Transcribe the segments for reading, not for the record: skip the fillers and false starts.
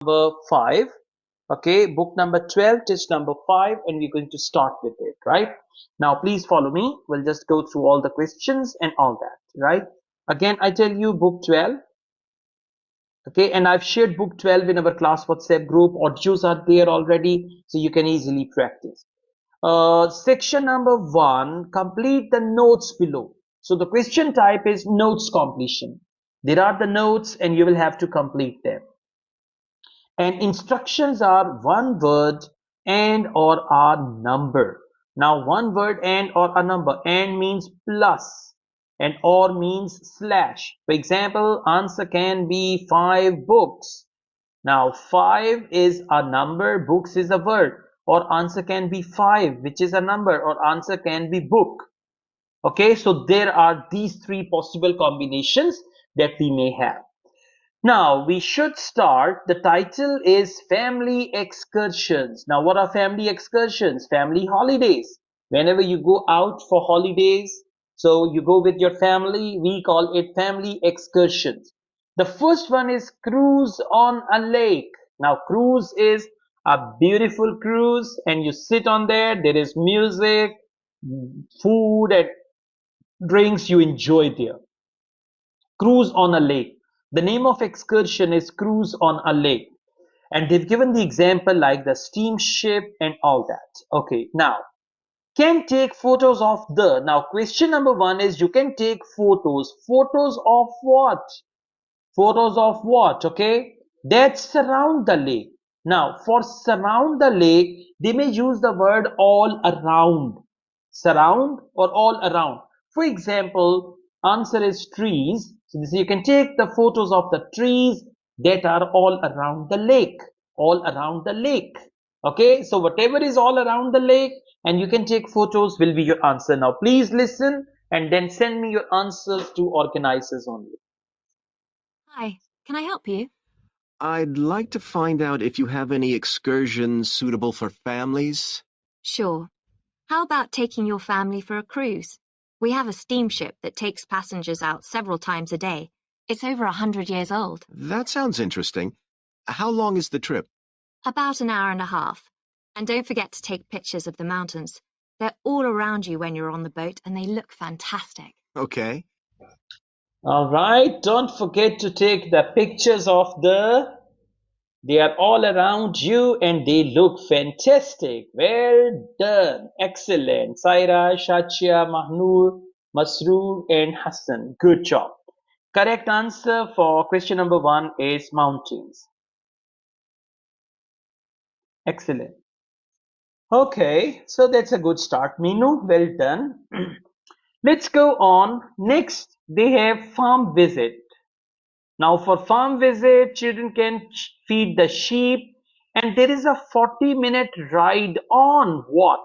number 5. Okay, book number 12, test number 5, and we're going to start with it, right? Now, please follow me. We'll just go through all the questions and all that, right? Again, I tell you book 12. Okay, and I've shared book 12 in our class WhatsApp group. Audios are there already, so you can easily practice. Section number 1, complete the notes below. So the question type is notes completion. There are the notes and you will have to complete them. And instructions are one word and or a number. Now one word and or a number. And means plus and or means slash. For example, answer can be 5 books. Now 5 is a number, books is a word. Or answer can be 5, which is a number, or answer can be book. Okay, so there are these 3 possible combinations that we may have. Now we should start. The title is Family Excursions. Now what are family excursions? Family holidays. Whenever you go out for holidays, so you go with your family, we call it family excursions. The first one is cruise on a lake. Now cruise is a beautiful cruise and you sit on there. There is music, food and drinks you enjoy there. Cruise on a lake. The name of excursion is cruise on a lake. And they've given the example like the steamship and all that. Okay, now, can take photos of the. Now, question number 1 is you can take photos. Photos of what? Photos of what? Okay, that surround the lake. Now, for surround the lake, they may use the word all around. Surround or all around. For example, answer is trees. So you can take the photos of the trees that are all around the lake. All around the lake. Okay, so whatever is all around the lake and you can take photos will be your answer. Now, please listen and then send me your answers to organizers only. Hi, can I help you? I'd like to find out if you have any excursions suitable for families. Sure. How about taking your family for a cruise? We have a steamship that takes passengers out several times a day. It's over 100 years old. That sounds interesting. How long is the trip? About an hour and a half. And don't forget to take pictures of the mountains. They're all around you when you're on the boat and they look fantastic. Okay. All right, don't forget to take the pictures of they are all around you and they look fantastic. Well done. Excellent. Saira, Shachia, Mahnur, Masroor and Hassan. Good job. Correct answer for question number 1 is mountains. Excellent. Okay, so that's a good start, Minu. Well done. Let's go on. Next, they have farm visit. Now for farm visit, children can feed the sheep and there is a 40-minute ride on what?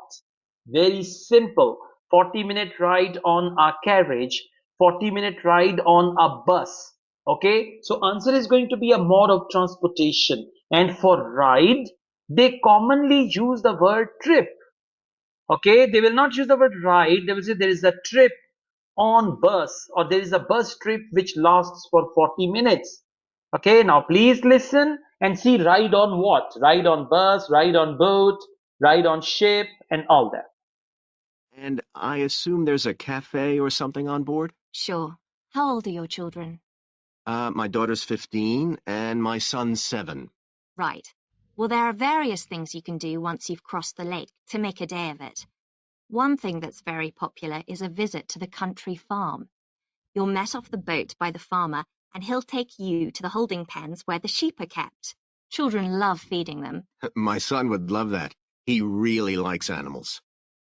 Very simple. 40-minute ride on a carriage, 40-minute ride on a bus. Okay, so answer is going to be a mode of transportation. And for ride, they commonly use the word trip. Okay, they will not use the word ride. They will say there is a trip on bus or there is a bus trip which lasts for 40 minutes. Okay, now please listen and see ride on what? Ride on bus, ride on boat, ride on ship and all that. And I assume there's a cafe or something on board? Sure. How old are your children? My daughter's 15 and my son's 7. Right. Well, there are various things you can do once you've crossed the lake to make a day of it. One thing that's very popular is a visit to the country farm. You'll met off the boat by the farmer and he'll take you to the holding pens where the sheep are kept. Children love feeding them. My son would love that. He really likes animals.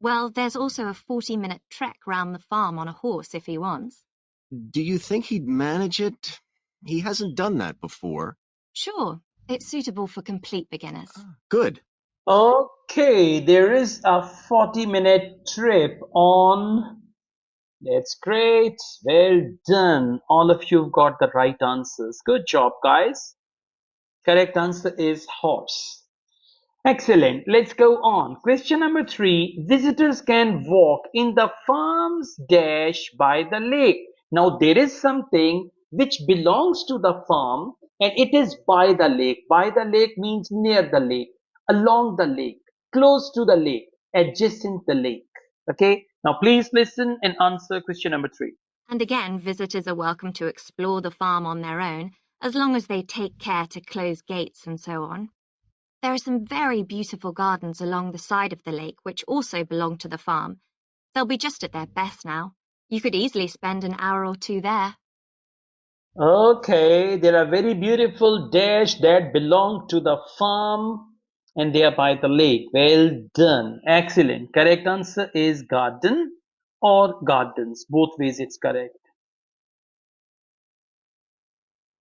Well, there's also a 40-minute trek round the farm on a horse if he wants. Do you think he'd manage it? He hasn't done that before. Sure, it's suitable for complete beginners. Good. Okay, there is a 40-minute trip on. That's great. Well done. All of you have got the right answers. Good job, guys. Correct answer is horse. Excellent. Let's go on. Question number 3. Visitors can walk in the farm's dash by the lake. Now there is something which belongs to the farm and it is by the lake. By the lake means near the lake, along the lake, close to the lake, adjacent the lake. Okay, now please listen and answer question number 3. And again, visitors are welcome to explore the farm on their own, as long as they take care to close gates and so on. There are some very beautiful gardens along the side of the lake which also belong to the farm. They'll be just at their best now. You could easily spend an hour or two there. Okay, there are very beautiful dash that belong to the farm and they are by the lake. Well done. Excellent. Correct answer is garden or gardens. Both ways it's correct.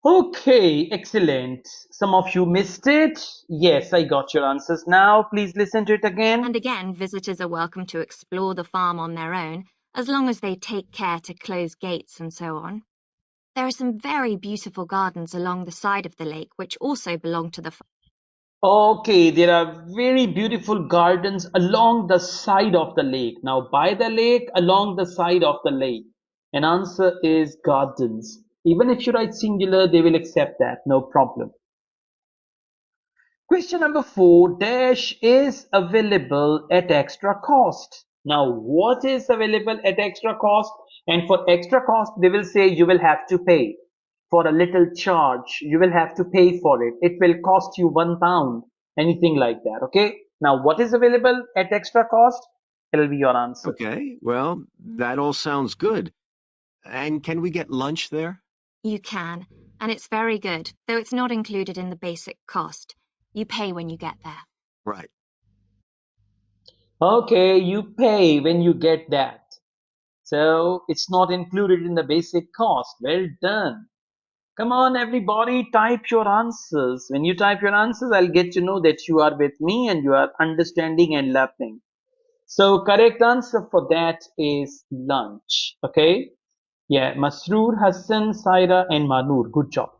Okay, excellent. Some of you missed it. Yes, I got your answers now. Please listen to it again. And again, visitors are welcome to explore the farm on their own, as long as they take care to close gates and so on. There are some very beautiful gardens along the side of the lake which also belong to the farm. Okay, there are very beautiful gardens along the side of the lake. Now, by the lake, along the side of the lake. An answer is gardens. Even if you write singular, they will accept that. No problem. Question number 4, dash is available at extra cost. Now, what is available at extra cost? And for extra cost, they will say you will have to pay for a little charge. You will have to pay for it. It will cost you £1, anything like that. Okay. Now, what is available at extra cost? It'll be your answer. Okay, well, that all sounds good. And can we get lunch there? You can, and it's very good, though it's not included in the basic cost. You pay when you get there. Right. Okay, you pay when you get that. So it's not included in the basic cost. Well done. Come on, everybody, type your answers. When you type your answers, I'll get to know that you are with me and you are understanding and learning. So correct answer for that is lunch. Okay. Yeah, Masroor, Hassan, Saira, and Manur. Good job.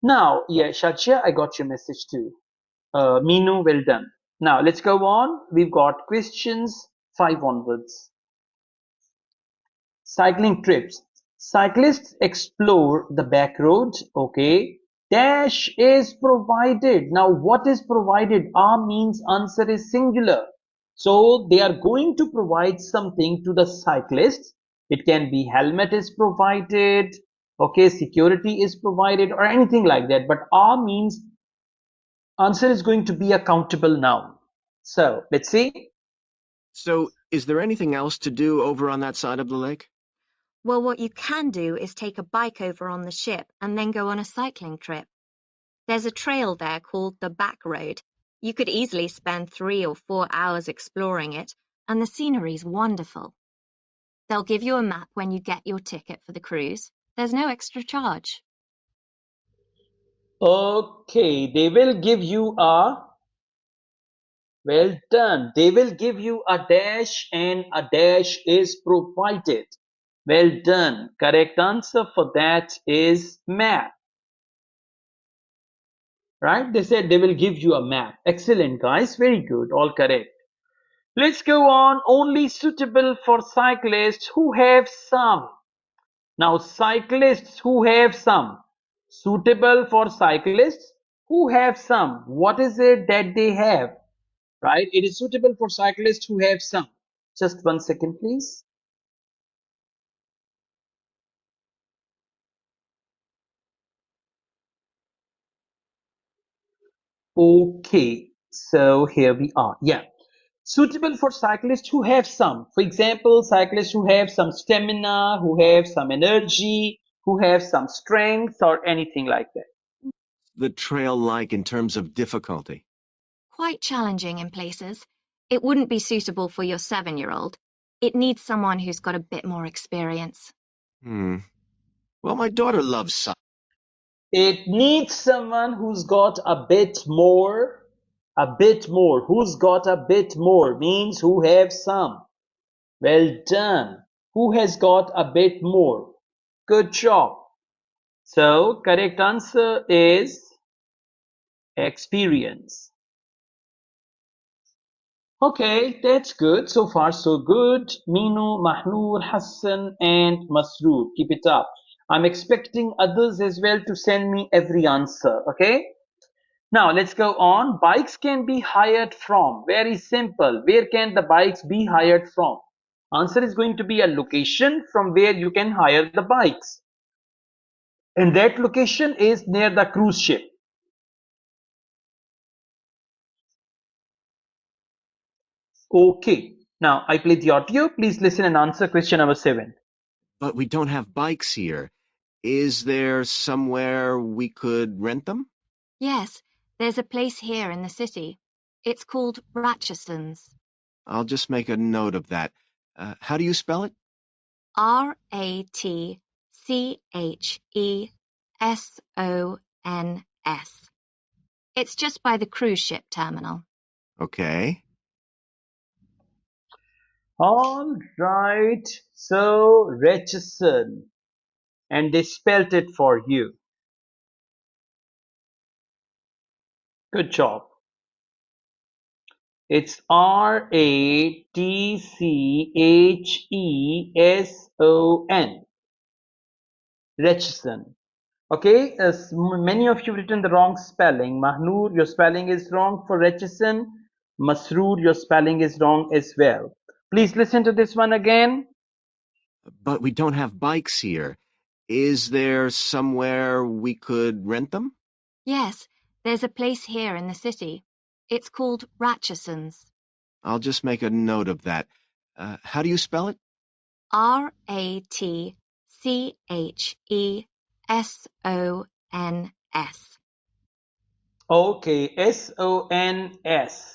Now, yeah, Shachia, I got your message too. Minu, well done. Now let's go on. We've got questions 5 onwards. Cycling trips. Cyclists explore the back roads. Okay. Dash is provided. Now what is provided? Means answer is singular. So they are going to provide something to the cyclists. It can be helmet is provided. Okay. Security is provided or anything like that. But means answer is going to be a countable noun. So let's see. So, is there anything else to do over on that side of the lake? Well, what you can do is take a bike over on the ship and then go on a cycling trip. There's a trail there called the Back Road. You could easily spend 3 or 4 hours exploring it, and the scenery's wonderful. They'll give you a map when you get your ticket for the cruise. There's no extra charge. Okay. They will give you a Well done. They will give you a dash and a dash is provided. Well done. Correct answer for that is map. Right? They said they will give you a map. Excellent, guys. Very good. All correct. Let's go on. Only suitable for cyclists who have some. Now, cyclists who have some. Suitable for cyclists who have some. What is it that they have? Right? It is suitable for cyclists who have some. Just 1 second, please. Okay, so here we are. Yeah, suitable for cyclists who have some. For example, cyclists who have some stamina, who have some energy, who have some strength, or anything like that. The trail like in terms of difficulty? Quite challenging in places. It wouldn't be suitable for your 7-year-old. It needs someone who's got a bit more experience. Hmm. Well, my daughter loves cycling. It needs someone who's got a bit more. Who's got a bit more means who have some. Well done. Who has got a bit more? Good job. So, correct answer is experience. Okay, that's good. So far, so good. Minu, Mahnoor, Hassan, and Masroor. Keep it up. I'm expecting others as well to send me every answer. Okay. Now let's go on. Bikes can be hired from. Very simple. Where can the bikes be hired from? Answer is going to be a location from where you can hire the bikes. And that location is near the cruise ship. Okay. Now I play the audio. Please listen and answer question number 7. But we don't have bikes here. Is there somewhere we could rent them? Yes, there's a place here in the city. It's called Ratcheson's. I'll just make a note of that. How do you spell it? Ratchesons. It's just by the cruise ship terminal. Okay. All right. So Ratchison. And they spelt it for you. Good job. It's Ratchesson. Ratchison. Okay, as many of you written the wrong spelling. Mahnoor, your spelling is wrong for Ratchison. Masroor, your spelling is wrong as well. Please listen to this one again. But we don't have bikes here. Is there somewhere we could rent them? Yes, there's a place here in the city. It's called Ratcheson's. I'll just make a note of that. How do you spell it? Ratchesons. Okay, Sons.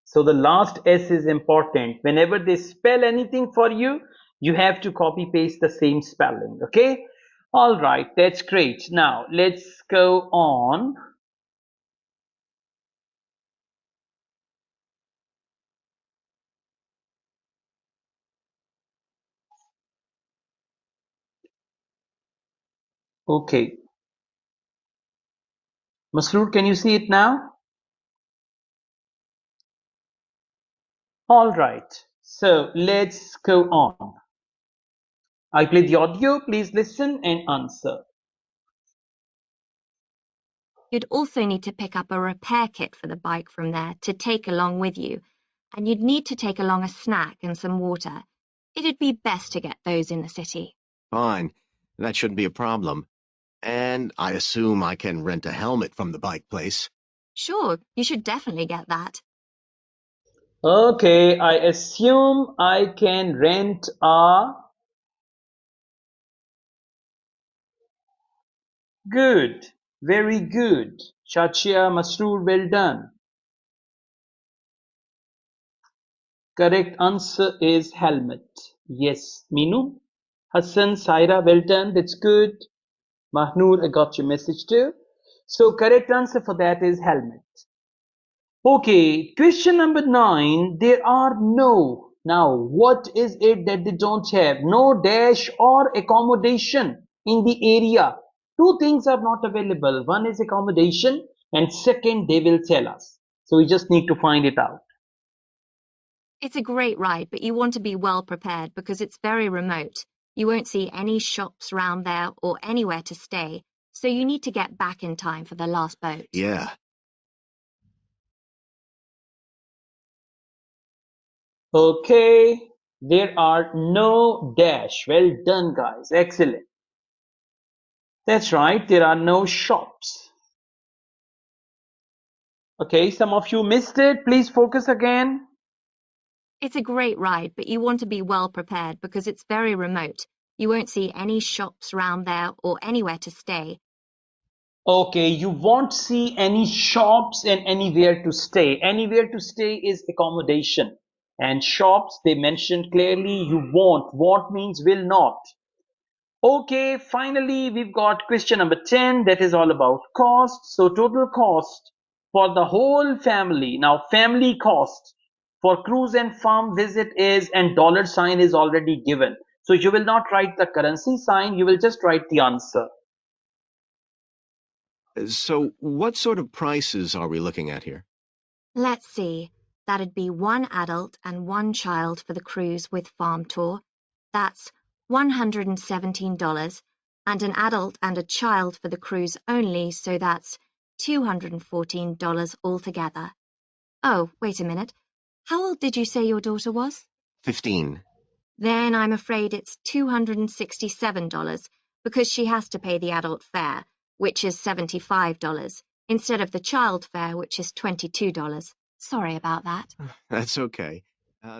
So the last S is important. Whenever they spell anything for you, you have to copy paste the same spelling. Okay. All right, that's great. Now let's go on. Okay. Masroor, can you see it now? All right. So let's go on. I play the audio. Please listen and answer. You'd also need to pick up a repair kit for the bike from there to take along with you, and you'd need to take along a snack and some water. It'd be best to get those in the city. Fine. That shouldn't be a problem. And I assume I can rent a helmet from the bike place. Sure, you should definitely get that. Okay, I assume I can rent a. Good. Very good. Shachia Masroor, well done. Correct answer is helmet. Yes. Minu? Hassan, Saira, well done. That's good. Mahnoor, I got your message too. So correct answer for that is helmet. Okay, question number 9. There are no. Now, what is it that they don't have? No dash or accommodation in the area. Two things are not available. One is accommodation, and second, they will tell us. So we just need to find it out. It's a great ride, but you want to be well prepared because it's very remote. You won't see any shops round there or anywhere to stay, so you need to get back in time for the last boat. Yeah. Okay, there are no dash. Well done, guys. Excellent. That's right, there are no shops. Okay, some of you missed it. Please focus again. It's a great ride, but you want to be well prepared because it's very remote. You won't see any shops round there or anywhere to stay. Okay, you won't see any shops and anywhere to stay. Anywhere to stay is accommodation. And shops, they mentioned clearly, you won't. Won't means will not. Okay, finally, we've got question number 10 that is all about cost. So total cost for the whole family. Now, family cost for cruise and farm visit is, and dollar sign is already given. So you will not write the currency sign, you will just write the answer. So what sort of prices are we looking at here? Let's see. That'd be one adult and one child for the cruise with farm tour. That's $117. and an adult and a child for the cruise only, so that's $214 altogether. Oh, wait a minute. How old did you say your daughter was? 15. Then I'm afraid it's $267 because she has to pay the adult fare, which is $75, instead of the child fare, which is $22. Sorry about that. That's okay.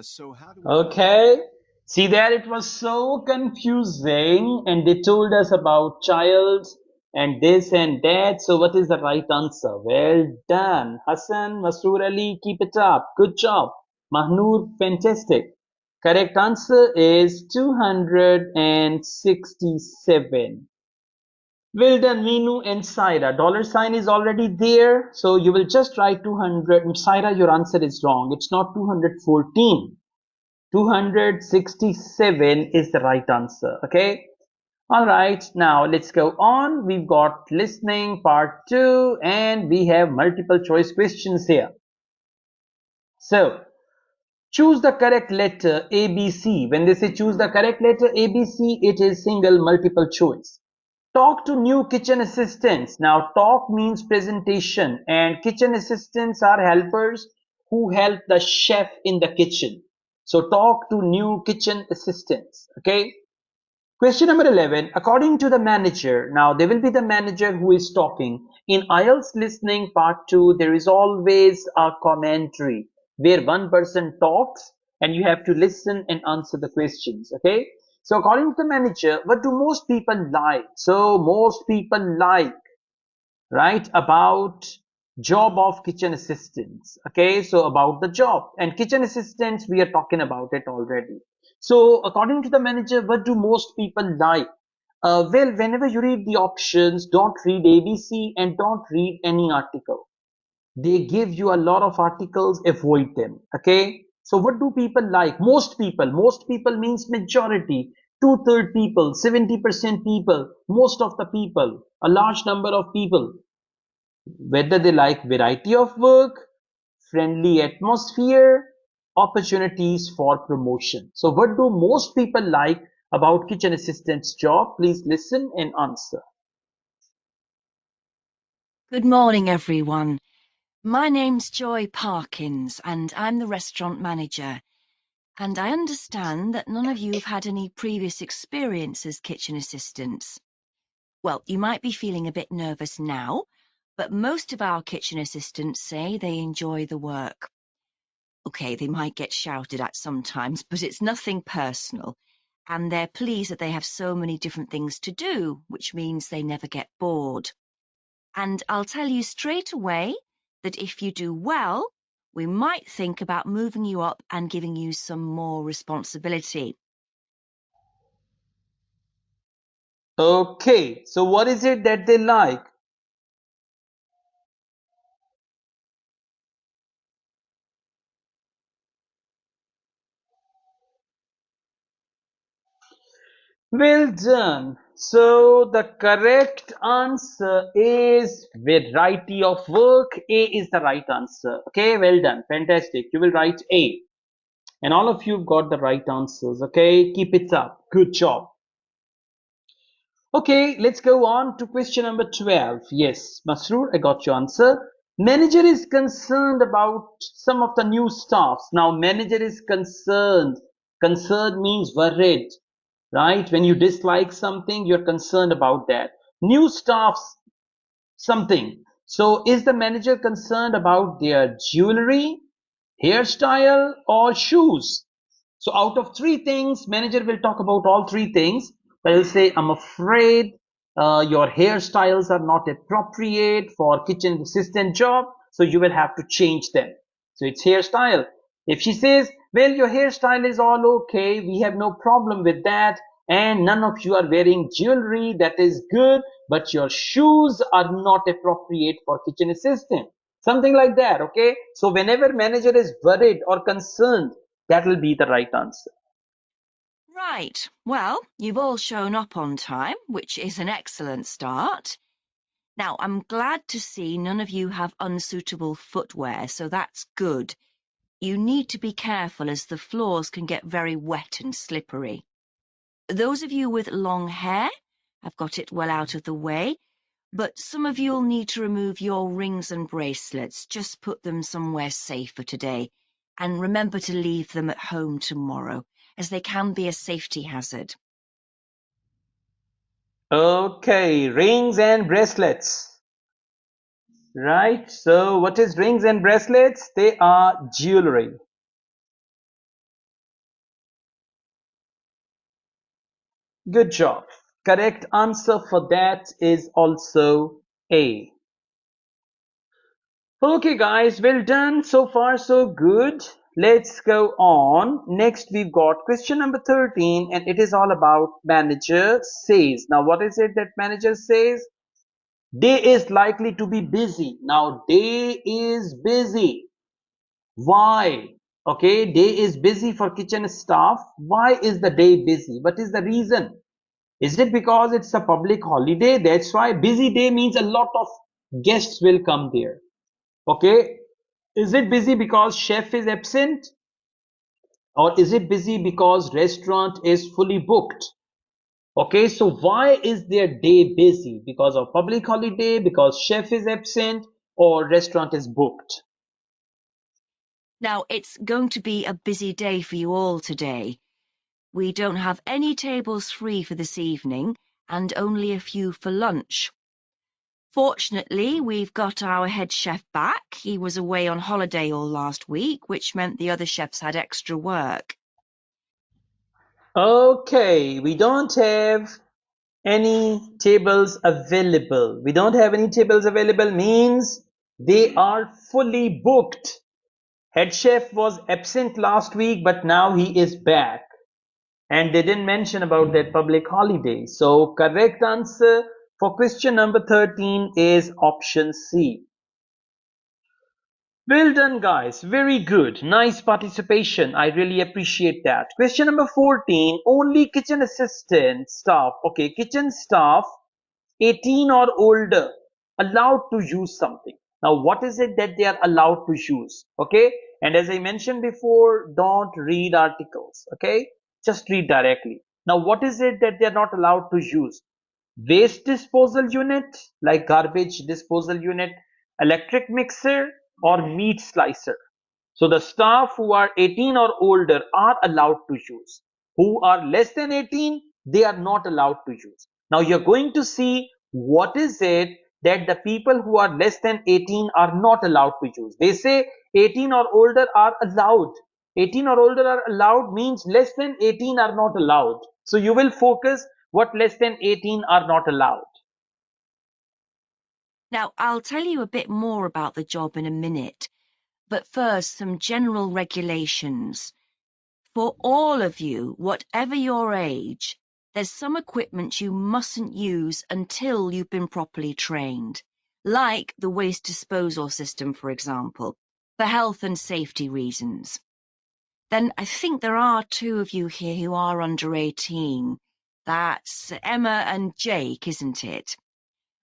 So how do we... Okay. See there, it was so confusing, and they told us about child and this and that. So what is the right answer? Well done. Hassan, Masroor Ali, keep it up. Good job. Mahnoor, fantastic. Correct answer is 267. Well done, Meenu and Saira. Dollar sign is already there. So you will just write 200. Saira, your answer is wrong. It's not 214. 267 is the right answer. Okay. All right. Now let's go on. We've got listening part 2 and we have multiple choice questions here. So choose the correct letter ABC. When they say choose the correct letter ABC, it is single multiple choice. Talk to new kitchen assistants. Now talk means presentation and kitchen assistants are helpers who help the chef in the kitchen. So talk to new kitchen assistants. Okay. Question number 11. According to the manager, now there will be the manager who is talking. In IELTS listening part 2, there is always a commentary where one person talks and you have to listen and answer the questions. Okay. So according to the manager, what do most people like? So most people like, right, about job of kitchen assistants. Okay, so about the job and kitchen assistants, we are talking about it already. So according to the manager, what do most people like? Well, whenever you read the options, don't read ABC and don't read any article. They give you a lot of articles, avoid them. Okay, so what do people like? Most people means majority, two-third people, 70% people, most of the people, a large number of people, whether they like variety of work, friendly atmosphere, opportunities for promotion. So what do most people like about kitchen assistant's job? Please listen and answer. Good morning, everyone. My name's Joy Parkins, and I'm the restaurant manager. And I understand that none of you have had any previous experience as kitchen assistants. Well, you might be feeling a bit nervous now, but most of our kitchen assistants say they enjoy the work. Okay, they might get shouted at sometimes, but it's nothing personal. And they're pleased that they have so many different things to do, which means they never get bored. And I'll tell you straight away that if you do well, we might think about moving you up and giving you some more responsibility. Okay, so what is it that they like? Well done. So the correct answer is variety of work. A is the right answer. Okay, well done. Fantastic. You will write A. And all of you got the right answers. Okay, keep it up. Good job. Okay, let's go on to question number 12. Yes, Masroor, I got your answer. Manager is concerned about some of the new staffs. Now, manager is concerned. Concerned means worried, right? When you dislike something, you're concerned about that. New staffs, something. So, is the manager concerned about their jewelry, hairstyle, or shoes? So out of three things, manager will talk about all three things. They'll say, I'm afraid your hairstyles are not appropriate for kitchen assistant job, so you will have to change them. So it's hairstyle. If she says, well, your hairstyle is all okay, we have no problem with that, and none of you are wearing jewelry, that is good, but your shoes are not appropriate for kitchen assistant. Something like that, okay? So whenever manager is worried or concerned, that will be the right answer. Right, well, you've all shown up on time, which is an excellent start. Now, I'm glad to see none of you have unsuitable footwear, so that's good. You need to be careful as the floors can get very wet and slippery. Those of you with long hair, I've got it well out of the way, but some of you'll need to remove your rings and bracelets. Just put them somewhere safe for today, and remember to leave them at home tomorrow, as they can be a safety hazard. Okay, rings and bracelets. Right, so what is rings and bracelets? They are jewelry. Good job. Correct answer for that is also A. Okay guys, well done. So far so good. Let's go on. Next we've got question number 13 and it is all about manager says. Now what is it that manager says? Day is likely to be busy. Now day is busy. Why? Okay, day is busy for kitchen staff. Why is the day busy? What is the reason? Is it because it's a public holiday? That's why busy day means a lot of guests will come there. Okay, is it busy because chef is absent? Or is it busy because restaurant is fully booked? Okay, so why is their day busy? Because of public holiday, because chef is absent, or restaurant is booked? Now, it's going to be a busy day for you all today. We don't have any tables free for this evening, and only a few for lunch. Fortunately, we've got our head chef back. He was away on holiday all last week, which meant the other chefs had extra work. Okay, we don't have any tables available. We don't have any tables available means they are fully booked. Head chef was absent last week, but now he is back. And they didn't mention about that public holiday. So correct answer for question number 13 is option C. Well done guys, very good, nice participation, I really appreciate that. Question number 14, only kitchen assistant staff, okay, kitchen staff 18 or older allowed to use something. Now what is it that they are allowed to use? Okay, and as I mentioned before, don't read articles, okay, just read directly. Now what is it that they are not allowed to use? Waste disposal unit like garbage disposal unit, electric mixer, or meat slicer. So the staff who are 18 or older are allowed to use. Who are less than 18, they are not allowed to use. Now you're going to see what is it that the people who are less than 18 are not allowed to use. They say 18 or older are allowed. 18 or older are allowed means less than 18 are not allowed. So you will focus what less than 18 are not allowed. Now, I'll tell you a bit more about the job in a minute, but first, some general regulations. For all of you, whatever your age, there's some equipment you mustn't use until you've been properly trained, like the waste disposal system, for example, for health and safety reasons. Then I think there are two of you here who are under 18. That's Emma and Jake, isn't it?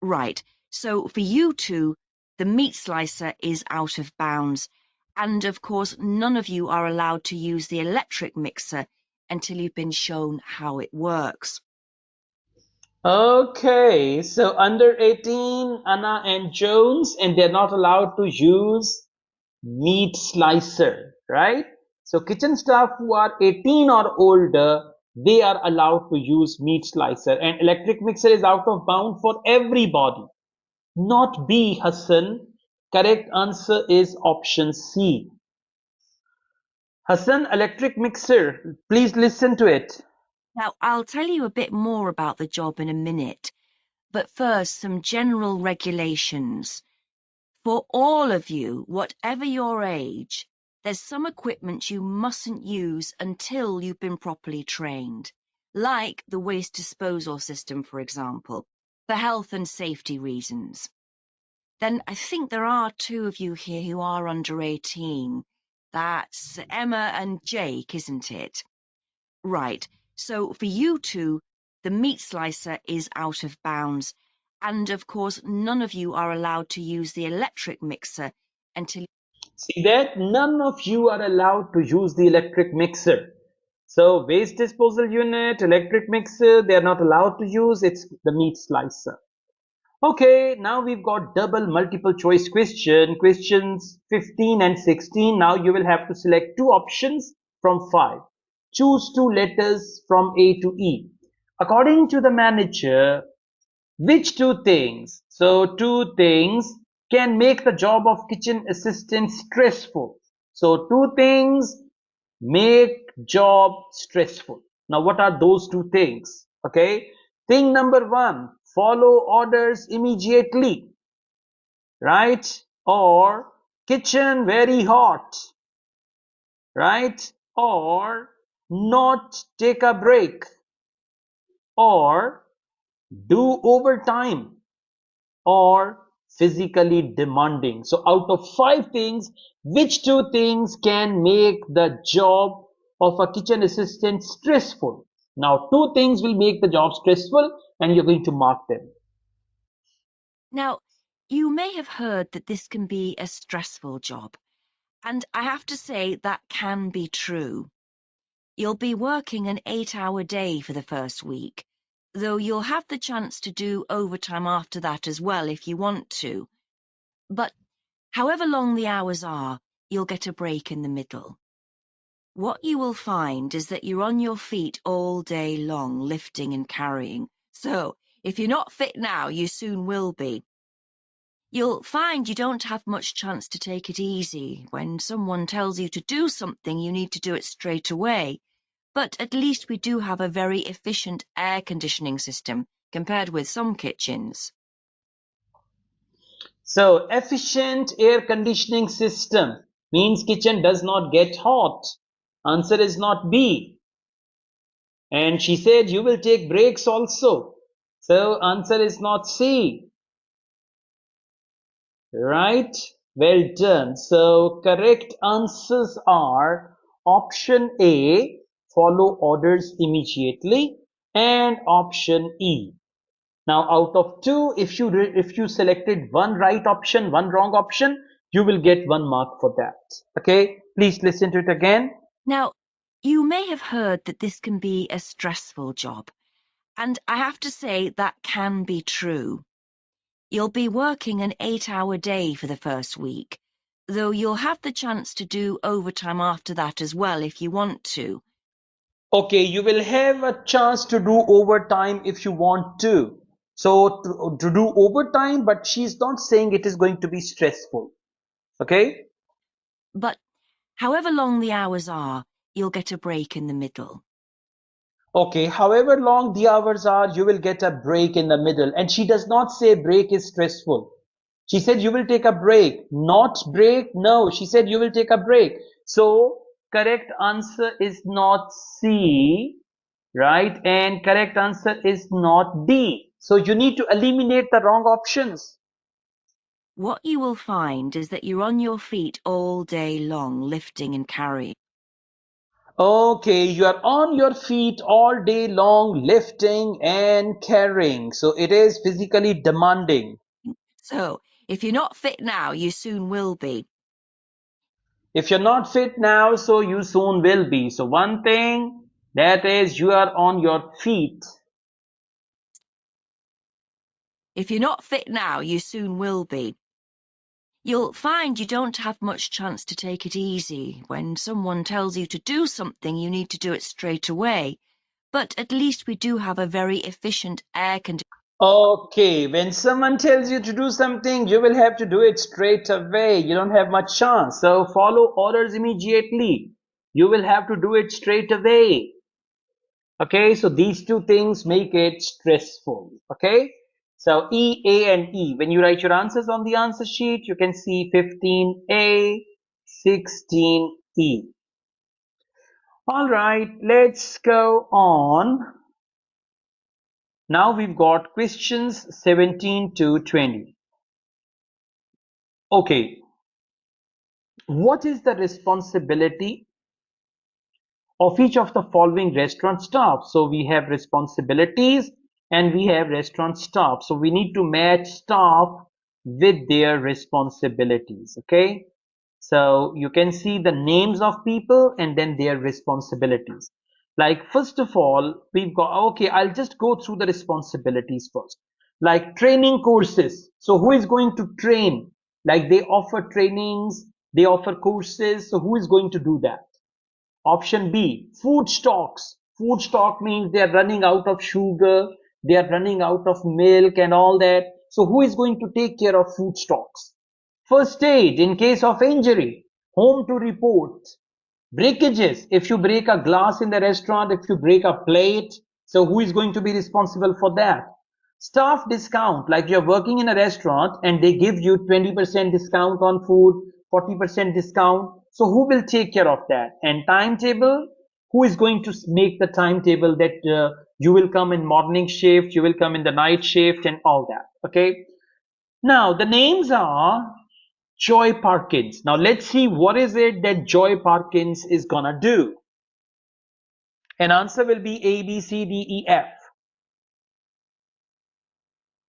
Right. So for you two, the meat slicer is out of bounds. And of course, none of you are allowed to use the electric mixer until you've been shown how it works. Okay, so under 18, Anna and Jones, and they're not allowed to use meat slicer, right? So kitchen staff who are 18 or older, they are allowed to use meat slicer, and electric mixer is out of bound for everybody. Not B, Hassan. Correct answer is option C. Hassan, electric mixer, please listen to it. Now, I'll tell you a bit more about the job in a minute, but first, some general regulations. For all of you, whatever your age, there's some equipment you mustn't use until you've been properly trained, like the waste disposal system, for example, for health and safety reasons. Then I think there are two of you here who are under 18. That's Emma and Jake, isn't it? Right. So for you two, the meat slicer is out of bounds. And of course, none of you are allowed to use the electric mixer until. See that? None of you are allowed to use the electric mixer. So waste disposal unit, electric mixer, they are not allowed to use. It's the meat slicer. Okay, now we've got double multiple choice questions 15 and 16. Now you will have to select two options from 5. Choose two letters from A to E. According to the manager, which two things? So two things can make the job of kitchen assistant stressful. So two things make job stressful. Now what are those two things? Okay, thing number 1, follow orders immediately, right? Or kitchen very hot, right? Or not take a break, or do overtime, or physically demanding. So out of 5 things, which two things can make the job of a kitchen assistant stressful? Now two things will make the job stressful and you're going to mark them. Now, you may have heard that this can be a stressful job, and I have to say that can be true. You'll be working an 8-hour day for the first week, though you'll have the chance to do overtime after that as well if you want to. But however long the hours are, you'll get a break in the middle. What you will find is that you're on your feet all day long, lifting and carrying. So, if you're not fit now, you soon will be. You'll find you don't have much chance to take it easy. When someone tells you to do something, you need to do it straight away. But at least we do have a very efficient air conditioning system compared with some kitchens. So efficient air conditioning system means kitchen does not get hot. Answer is not B. And she said you will take breaks also. So answer is not C. Right? Well done. So correct answers are option A, follow orders immediately, and option E. Now out of 2, if you selected one right option, one wrong option, you will get 1 mark for that. Okay? Please listen to it again. Now, you may have heard that this can be a stressful job, and I have to say that can be true. You'll be working an 8-hour day for the first week, though you'll have the chance to do overtime after that as well if you want to. Okay, you will have a chance to do overtime if you want to. So to do overtime, but she's not saying it is going to be stressful. Okay? But however long the hours are, you'll get a break in the middle. Okay, however long the hours are, you will get a break in the middle. And she does not say break is stressful. She said you will take a break, not break. No, she said you will take a break. So correct answer is not C, right? And correct answer is not D. So you need to eliminate the wrong options. What you will find is that you're on your feet all day long, lifting and carrying. Okay, you are on your feet all day long, lifting and carrying. So it is physically demanding. So, if you're not fit now, you soon will be. If you're not fit now, so you soon will be. So one thing, that is you are on your feet. If you're not fit now, you soon will be. You'll find you don't have much chance to take it easy. When someone tells you to do something, you need to do it straight away. But at least we do have a very efficient air conditioning. Okay, when someone tells you to do something, you will have to do it straight away. You don't have much chance. So follow orders immediately. You will have to do it straight away. Okay, so these two things make it stressful. Okay, so E, A, and E. When you write your answers on the answer sheet, you can see 15A, 16E. All right, let's go on. Now we've got questions 17 to 20. Okay, what is the responsibility of each of the following restaurant staff? So we have responsibilities and we have restaurant staff. So we need to match staff with their responsibilities. Okay. So you can see the names of people and then their responsibilities. Like, first of all, we've got, okay, I'll just go through the responsibilities first. Like training courses. So who is going to train? Like they offer trainings, they offer courses. So who is going to do that? Option B, food stocks. Food stock means they are running out of sugar, they are running out of milk and all that. So who is going to take care of food stocks? First aid in case of injury, home to report, breakages. If you break a glass in the restaurant, if you break a plate, so who is going to be responsible for that? Staff discount, like you're working in a restaurant and they give you 20% discount on food, 40% discount. So who will take care of that? And timetable, who is going to make the timetable that you will come in morning shift, you will come in the night shift and all that. Okay. Now the names are Joy Parkins. Now let's see what is it that Joy Parkins is gonna do. An answer will be A, B, C, D, E, F.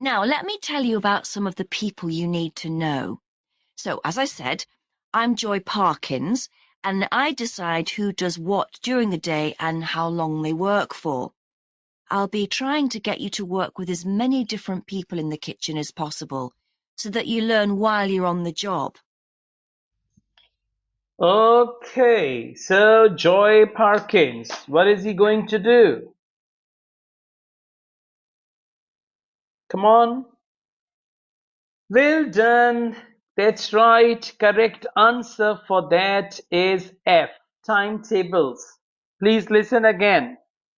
Now, let me tell you about some of the people you need to know. So, as I said, I'm Joy Parkins, and I decide who does what during the day and how long they work for. I'll be trying to get you to work with as many different people in the kitchen as possible, so that you learn while you're on the job. Okay, so Joy Parkins, what is he going to do? Come on. Well done. That's right. Correct answer for that is F. Timetables. Please listen again.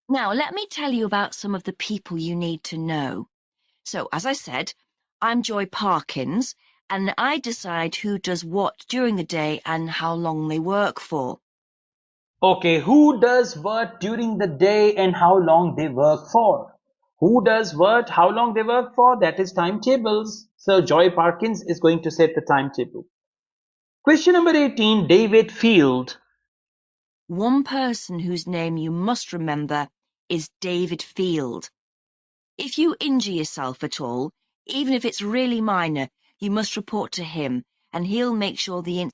Now, let me tell you about some of the people you need to know. So, as I said, I'm Joy Parkins, and I decide who does what during the day and how long they work for. Okay, who does what during the day and how long they work for? Who does what, how long they work for? That is timetables. So Joy Parkins is going to set the timetable. Question number 18, David Field. One person whose name you must remember is David Field. If you injure yourself at all, even if it's really minor, you must report to him, and he'll make sure the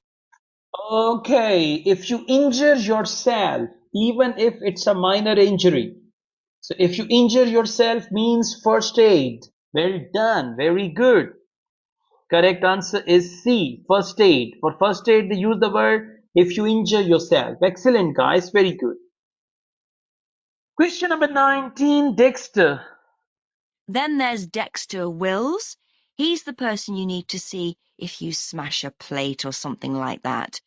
Okay, if you injure yourself, even if it's a minor injury. So if you injure yourself means first aid. Well done, very good. Correct answer is C, first aid. For first aid, they use the word if you injure yourself. Excellent, guys, very good. Question number 19, Dexter. Then there's Dexter Wills. He's the person you need to see if you smash a plate or something like that.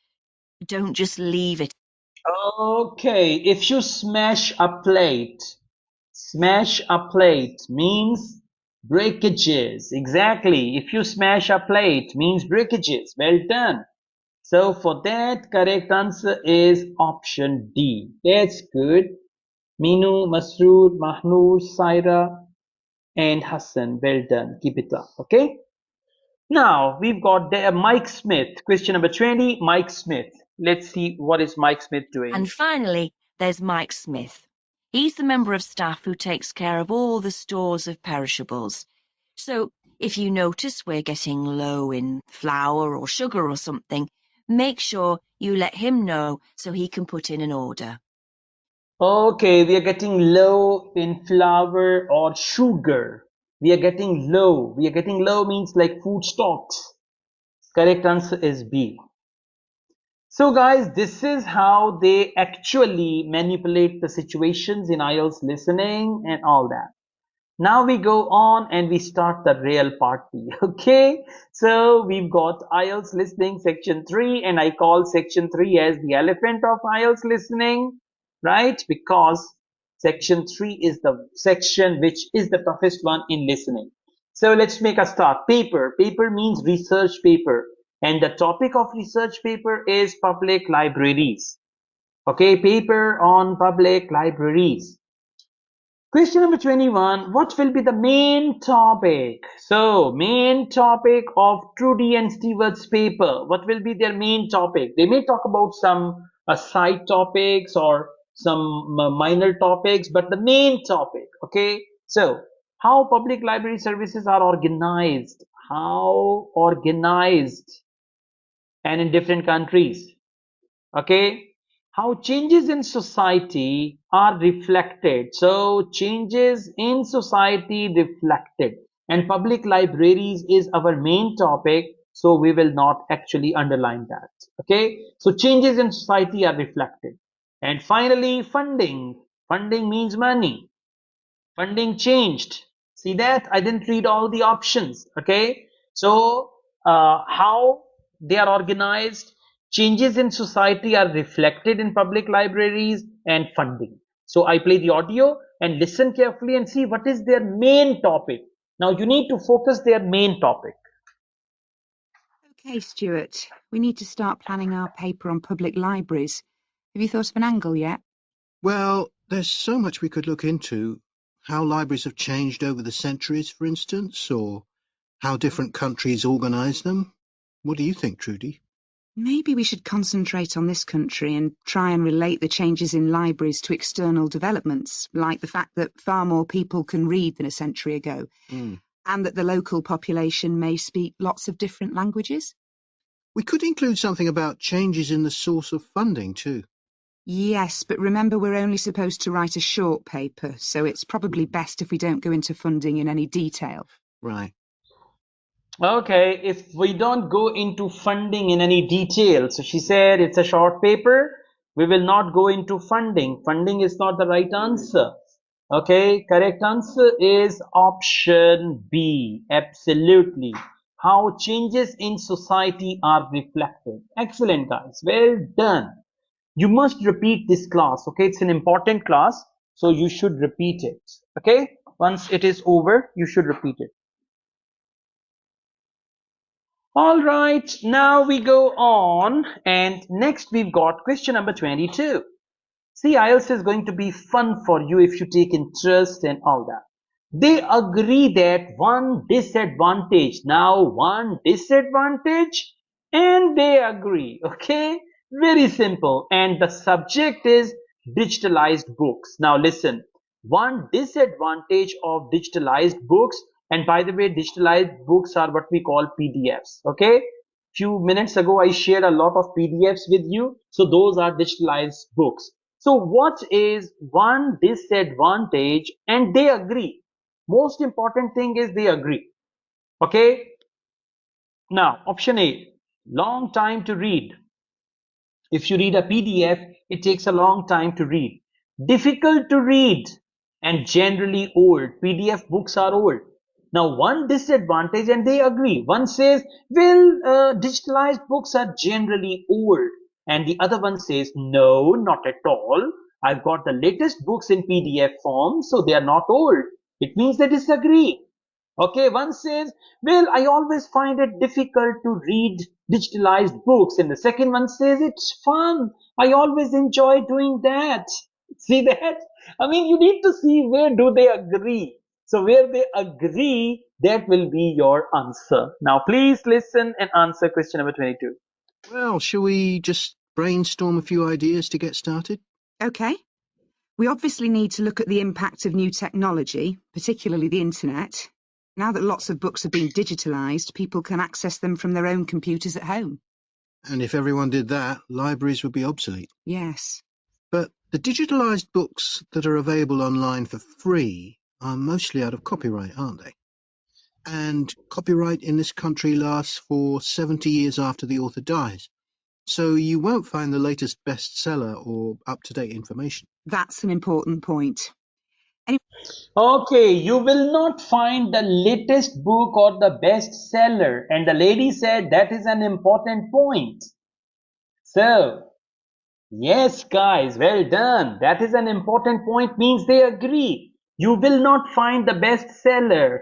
Don't just leave it. Okay, if you smash a plate means breakages. Exactly. If you smash a plate means breakages. Well done. So for that, correct answer is option D. That's good. Minu, Masroor, Mahnoor, Saira, and Hassan. Well done. Keep it up. Okay. Now we've got there Mike Smith. Question number 20, Mike Smith. Let's see what is Mike Smith doing. And finally, there's Mike Smith. He's the member of staff who takes care of all the stores of perishables. So if you notice we're getting low in flour or sugar or something, make sure you let him know so he can put in an order. Okay, we are getting low in flour or sugar. We are getting low. We are getting low means like food stocks. Correct answer is B. So guys, this is how they actually manipulate the situations in IELTS listening and all that. Now we go on and we start the real party. Okay, so we've got IELTS listening section 3, and I call section 3 as the elephant of IELTS listening, right? Because section 3 is the section which is the toughest one in listening. So let's make a start. Paper means research paper, and the topic of research paper is public libraries. Okay, paper on public libraries. Question number 21, what will be the main topic? So, main topic of Trudy and Stewart's paper. What will be their main topic? They may talk about some side topics or some minor topics, but the main topic, okay? So, how public library services are organized. How organized and in different countries, okay? how changes in society are reflected. So changes in society reflected, and public libraries is our main topic, so we will not actually underline that. Okay, so changes in society are reflected. And finally, funding means money. Funding changed. See that? I didn't read all the options. Okay. So, how they are organized, changes in society are reflected in public libraries and funding. So, I play the audio and listen carefully and see what is their main topic. Now, you need to focus their main topic. Okay, Stuart, we need to start planning our paper on public libraries. Have you thought of an angle yet? Well, there's so much we could look into. How libraries have changed over the centuries, for instance, or how different countries organise them. What do you think, Trudy? Maybe we should concentrate on this country and try and relate the changes in libraries to external developments, like the fact that far more people can read than a century ago, and that the local population may speak lots of different languages. We could include something about changes in the source of funding, too. Yes, but remember we're only supposed to write a short paper, so it's probably best if we don't go into funding in any detail. Right. Okay, if we don't go into funding in any detail, so she said it's a short paper, we will not go into funding. Funding is not the right answer. Okay, correct answer is option B. Absolutely. How changes in society are reflected. Excellent, guys. Well done. You must repeat this class. Okay, it's an important class, so you should repeat it. Okay, once it is over, you should repeat it. All right, now we go on, and next we've got question number 22. See, IELTS is going to be fun for you if you take interest and all that. They agree that one disadvantage, now one disadvantage, and they agree, okay? Very simple, and the subject is digitalized books. Now listen, one disadvantage of digitalized books, and by the way, digitalized books are what we call PDFs, okay? Few minutes ago, I shared a lot of PDFs with you, so those are digitalized books. So what is one disadvantage? And they agree. Most important thing is they agree. Okay. Now, option A, long time to read. If you read a PDF, it takes a long time to read. Difficult to read and generally old. PDF books are old. Now, one disadvantage, and they agree. One says, well, digitalized books are generally old. And the other one says, no, not at all. I've got the latest books in PDF form, so they are not old. It means they disagree. Okay, one says, well, I always find it difficult to read digitalized books. And the second one says, it's fun. I always enjoy doing that. See that? I mean, you need to see where do they agree. So where they agree, that will be your answer. Now, please listen and answer question number 22. Well, shall we just brainstorm a few ideas to get started? Okay. We obviously need to look at the impact of new technology, particularly the internet. Now that lots of books are being digitalised, people can access them from their own computers at home. And if everyone did that, libraries would be obsolete. Yes. But the digitalised books that are available online for free are mostly out of copyright, aren't they? And copyright in this country lasts for 70 years after the author dies. So you won't find the latest bestseller or up-to-date information. That's an important point. Okay, you will not find the latest book or the bestseller. And the lady said that is an important point. So, yes, guys, well done. That is an important point, means they agree. You will not find the bestseller.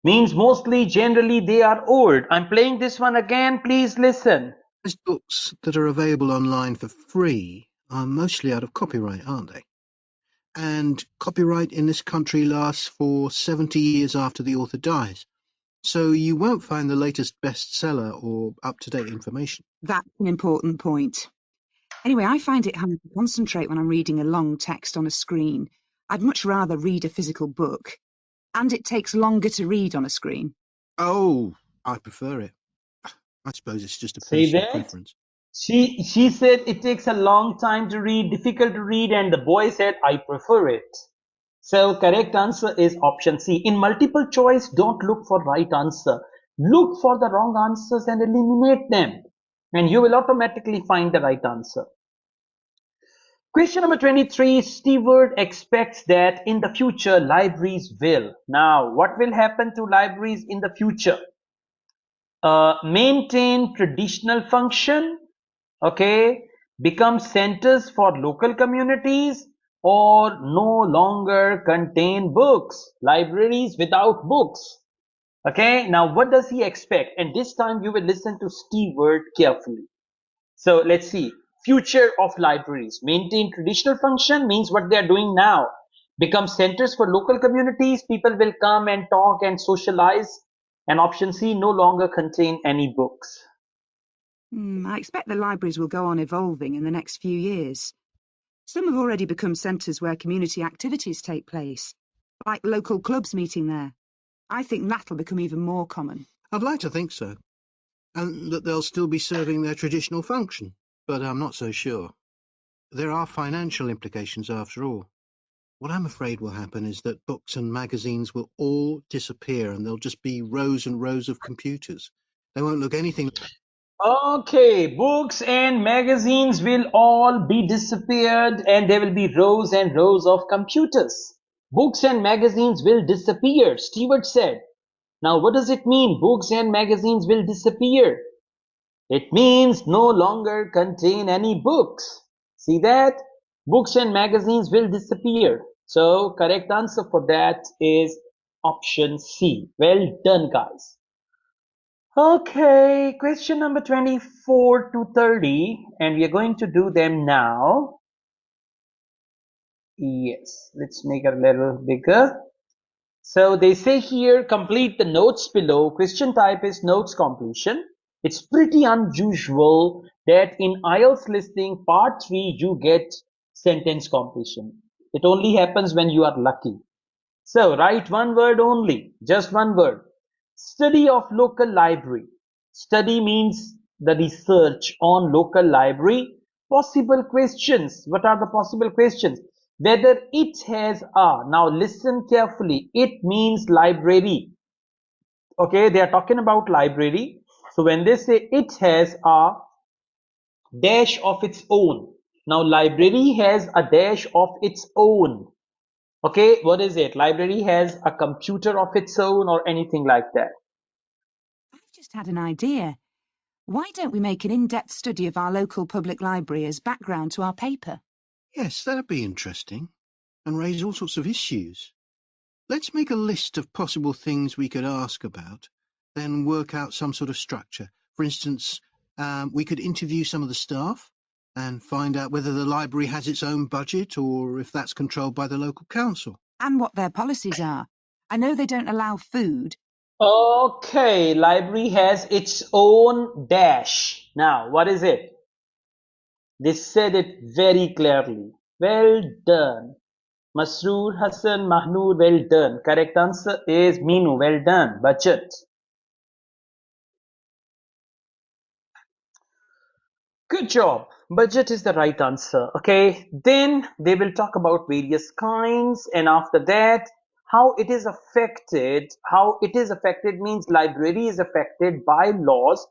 Means mostly, generally, they are old. I'm playing this one again. Please listen. Those books that are available online for free are mostly out of copyright, aren't they? And copyright in this country lasts for 70 years after the author dies. So you won't find the latest bestseller or up-to-date information. That's an important point. Anyway, I find it hard to concentrate when I'm reading a long text on a screen. I'd much rather read a physical book. And it takes longer to read on a screen. Oh, I prefer it. I suppose it's just a See personal that? preference. She said it takes a long time to read, difficult to read, and the boy said I prefer it. So correct answer is option C. In multiple choice, don't look for right answer. Look for the wrong answers and eliminate them. And you will automatically find the right answer. Question number 23. Stewart expects that in the future libraries will. Now, what will happen to libraries in the future? Maintain traditional function, okay, become centers for local communities, or no longer contain books, libraries without books. Okay, now what does he expect? And this time you will listen to Stewart carefully. So let's see. Future of libraries. Maintain traditional function means what they are doing now. Become centers for local communities. People will come and talk and socialize. And option C, no longer contain any books. I expect the libraries will go on evolving in the next few years. Some have already become centres where community activities take place, like local clubs meeting there. I think that'll become even more common. I'd like to think so, and that they'll still be serving their traditional function, but I'm not so sure. There are financial implications after all. What I'm afraid will happen is that books and magazines will all disappear and there'll just be rows and rows of computers. They won't look anything. Okay, books and magazines will all be disappeared and there will be rows and rows of computers. Books and magazines will disappear, Stewart said. Now what does it mean, books and magazines will disappear? It means no longer contain any books. See that? Books and magazines will disappear. So correct answer for that is option C. Well done, guys. Okay, question number 24 to 30, and we are going to do them now. Yes, let's make it a little bigger. So they say here, complete the notes below. Question type is notes completion. It's pretty unusual that in IELTS listening part 3 you get sentence completion. It only happens when you are lucky. So write one word only, just one word. Study of local library. Study means the research on local library. Possible questions. What are the possible questions? Whether it has a. Now listen carefully. It means library. Okay, they are talking about library. So when they say it has a dash of its own. Now library has a dash of its own. Okay, what is it? Library has a computer of its own or anything like that. I've just had an idea. Why don't we make an in-depth study of our local public library as background to our paper? Yes, that'd be interesting and raise all sorts of issues. Let's make a list of possible things we could ask about, then work out some sort of structure. For instance, we could interview some of the staff and find out whether the library has its own budget or if that's controlled by the local council. And what their policies are. I know they don't allow food. Okay, library has its own dash. Now, what is it? They said it very clearly. Well done. Masroor Hassan Mahnoor, well done. Correct answer is Minu, well done. Budget. Good job. Budget is the right answer. Okay. Then they will talk about various kinds, and after that, how it is affected. How it is affected means library is affected by laws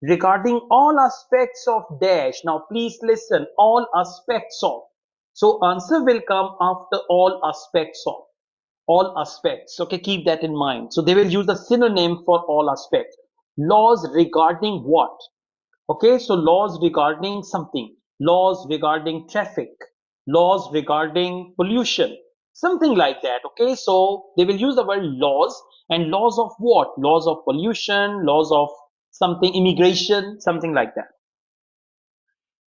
regarding all aspects of dash. Now please listen, all aspects of. So answer will come after all aspects of. All aspects. Okay, keep that in mind. So they will use a synonym for all aspects. Laws regarding what? Okay, so laws regarding something, laws regarding traffic, laws regarding pollution, something like that. Okay, so they will use the word laws, and laws of what? Laws of pollution, laws of something, immigration, something like that.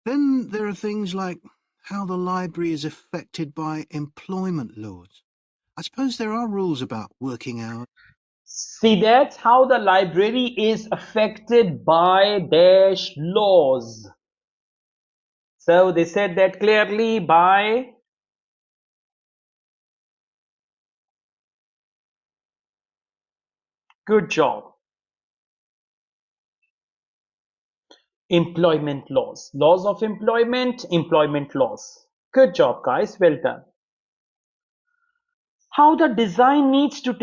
Then there are things like how the library is affected by employment laws. I suppose there are rules about working hours. See, that's how the library is affected by dash laws. So they said that clearly by. Good job. Employment laws. Laws of employment, employment laws. Good job, guys. Well done. How the design needs to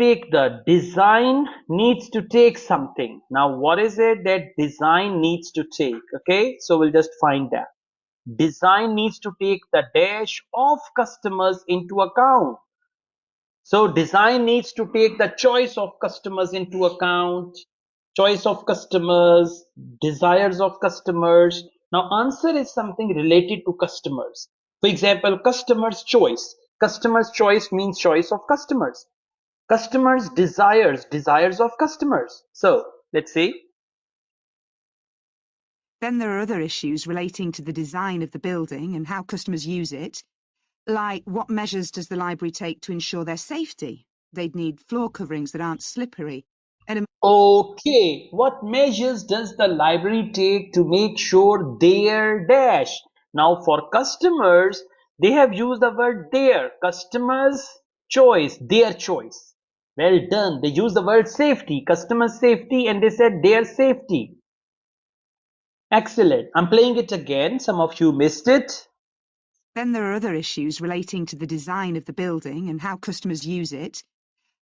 take something. Now, what is it that design needs to take? Okay, so we'll just find that. Design needs to take the dash of customers into account. So design needs to take the choice of customers into account, choice of customers, desires of customers. Now answer is something related to customers. For example, customer's choice. Customer's choice means choice of customers. Customers' desires, desires of customers. So let's see. Then there are other issues relating to the design of the building and how customers use it, like what measures does the library take to ensure their safety? They'd need floor coverings that aren't slippery. Okay, what measures does the library take to make sure their dash? Now for customers, they have used the word their. Customers' choice, their choice. Well done. They use the word safety, customer safety, and they said their safety. Excellent. I'm playing it again. Some of you missed it. Then there are other issues relating to the design of the building and how customers use it,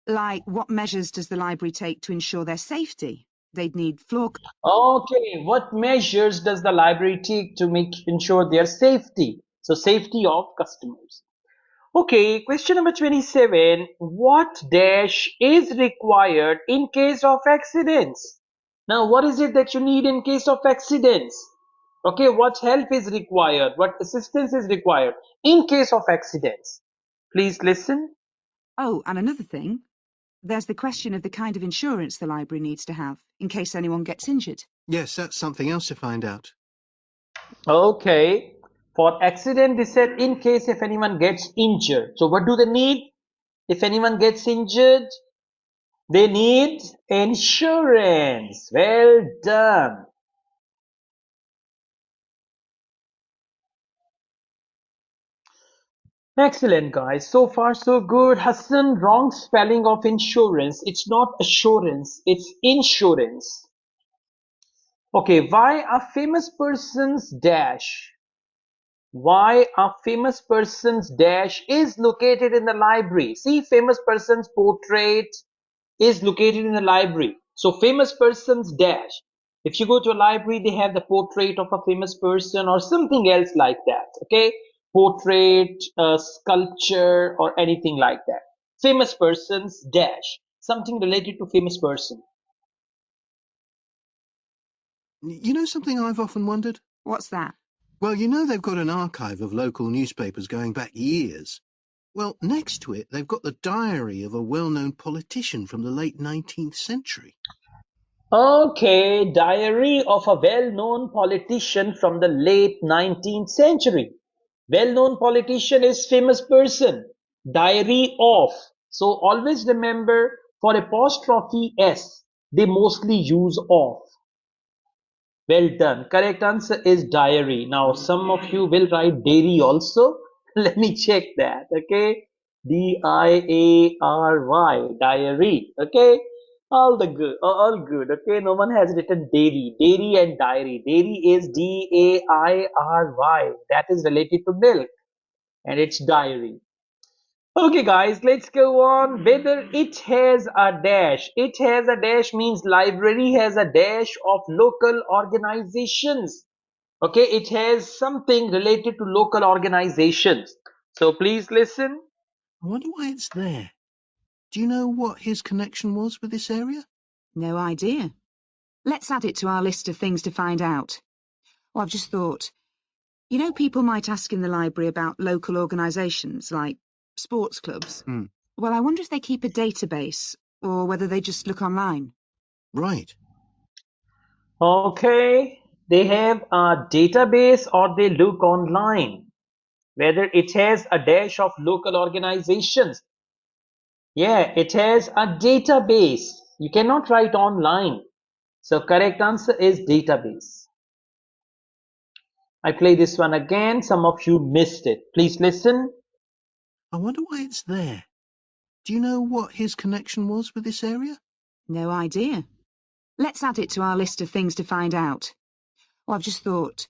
like what measures does the library take to ensure their safety? They'd need floor. Okay, what measures does the library take to ensure their safety? So safety of customers. Okay, question number 27. What dash is required in case of accidents? Now, what is it that you need in case of accidents? Okay, what help is required? What assistance is required in case of accidents? Please listen. Oh, and another thing, there's the question of the kind of insurance the library needs to have in case anyone gets injured. Yes, that's something else to find out. Okay, for accident, they said in case if anyone gets injured. So what do they need? If anyone gets injured, they need insurance. Well done. Excellent, guys. So far, so good. Hassan, wrong spelling of insurance. It's not assurance, it's insurance. Okay, why a famous person's dash? Why a famous person's dash is located in the library? See, famous person's portrait is located in the library. So famous person's dash. If you go to a library, they have the portrait of a famous person or something else like that. Okay, portrait, sculpture, or anything like that. Famous person's dash. Something related to famous person. You know something I've often wondered? What's that? Well, you know they've got an archive of local newspapers going back years. Well, next to it, they've got the diary of a well-known politician from the late 19th century. Okay, diary of a well-known politician from the late 19th century. Well-known politician is famous person. Diary of. So always remember for apostrophe S, they mostly use of. Well done. Correct answer is diary. Now some of you will write dairy also. Let me check that. Okay. D-I-A-R-Y. Diary. Okay. All good. Okay. No one has written dairy. Dairy and diary. Dairy is D-A-I-R-Y. That is related to milk. And it's diary. Okay guys, let's go on. Whether it has a dash. It has a dash means library has a dash of local organizations. Okay, it has something related to local organizations. So please listen. I wonder why it's there. Do you know what his connection was with this area? No idea. Let's add it to our list of things to find out. Oh, I've just thought, you know, people might ask in the library about local organisations like sports clubs. Well, I wonder if they keep a database or whether they just look online. Right. Okay, they have a database or they look online. Whether it has a dash of local organizations. Yeah, it has a database. You cannot write online. So correct answer is database. I play this one again. Some of you missed it. Please listen. I wonder why it's there. Do you know what his connection was with this area? No idea. Let's add it to our list of things to find out. Well, I've just thought,